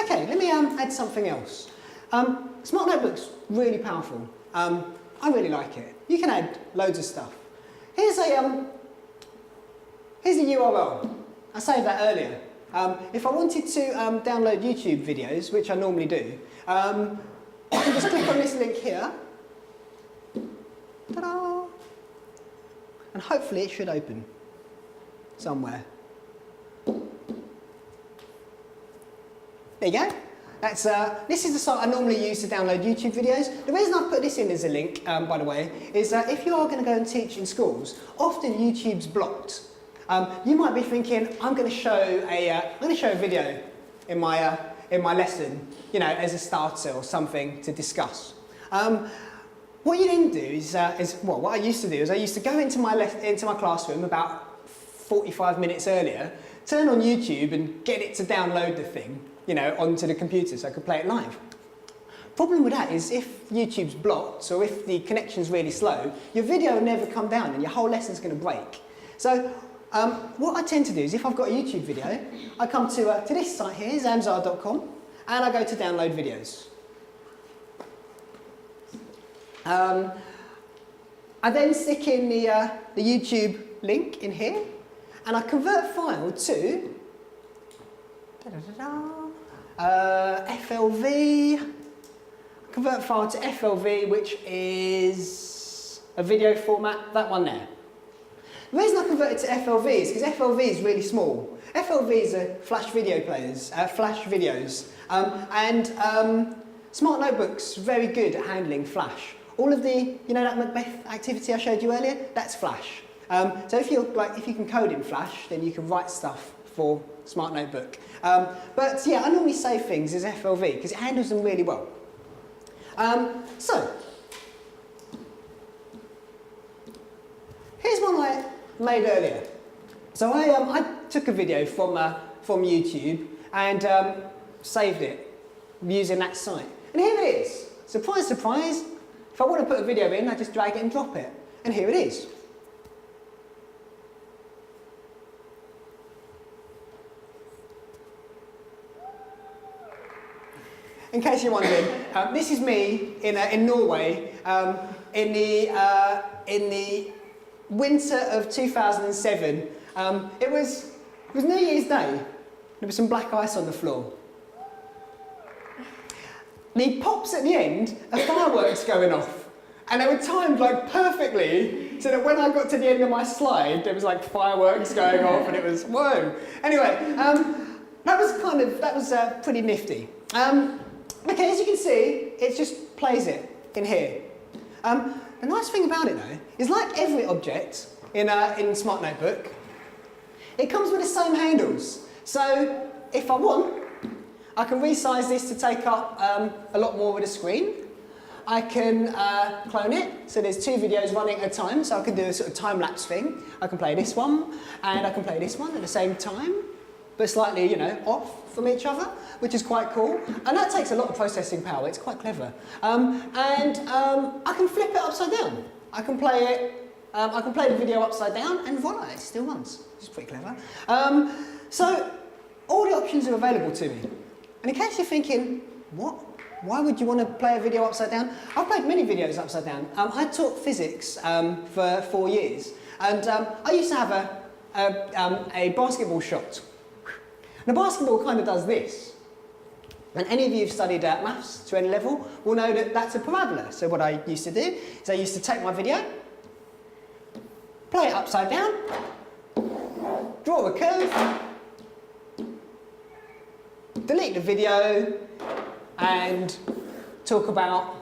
Okay, let me add something else. Smart Notebook's really powerful. I really like it. You can add loads of stuff. Here's a URL. I saved that earlier. If I wanted to download YouTube videos, which I normally do, I can just click on this link here. Ta-da! And hopefully it should open somewhere. There you go. That's, this is the site I normally use to download YouTube videos. The reason I put this in as a link, by the way, is that if you are going to go and teach in schools, often YouTube's blocked. You might be thinking, I'm going to show a video in my lesson, you know, as a starter or something to discuss. What you then do is well, what I used to do is I used to go into my classroom about 45 minutes earlier, turn on YouTube and get it to download the thing, you know, onto the computer so I could play it live. Problem with that is if YouTube's blocked or if the connection's really slow, your video will never come down and your whole lesson's going to break. So what I tend to do is if I've got a YouTube video, I come to this site here, zamzar.com, and I go to download videos. I then stick in the YouTube link in here, and I convert file to FLV. Convert file to FLV, which is a video format, that one there. The reason I convert it to FLV is because FLV is really small. FLVs are flash video players, flash videos, and Smart Notebook's very good at handling flash. All of the, you know, that Macbeth activity I showed you earlier, that's flash. So if you can code in flash, then you can write stuff for Smart Notebook. But yeah, I normally save things as FLV because it handles them really well. So here's one I made earlier. So I took a video from YouTube and saved it using that site. And here it is. Surprise, surprise. If I want to put a video in, I just drag it and drop it. And here it is. In case you're wondering, this is me in Norway in the winter of 2007. It was New Year's Day. There was some black ice on the floor. The pops at the end are fireworks going off, and they were timed like perfectly so that when I got to the end of my slide, there was like fireworks going off, and it was whoa. Anyway, that was pretty nifty. Okay, as you can see, it just plays it in here. The nice thing about it though is, like every object in Smart Notebook, it comes with the same handles. So if I want, I can resize this to take up a lot more of the screen. I can clone it, so there's two videos running at a time, so I can do a sort of time-lapse thing. I can play this one, and I can play this one at the same time, but slightly, you know, off from each other, which is quite cool. And that takes a lot of processing power, it's quite clever. I can flip it upside down. I can play the video upside down, and voila, it still runs, which is pretty clever. So all the options are available to me. And in case you're thinking, what? Why would you want to play a video upside down? I've played many videos upside down. I taught physics for 4 years, and I used to have a basketball shot. And a basketball kind of does this. And any of you who've studied maths to any level will know that that's a parabola. So what I used to do is I used to take my video, play it upside down, draw a curve, delete the video, and talk about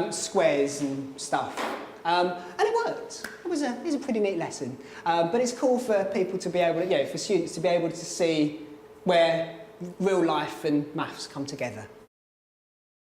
squares and stuff. And it worked. It was a pretty neat lesson. But it's cool for people to be able to, you know, for students to be able to see where real life and maths come together.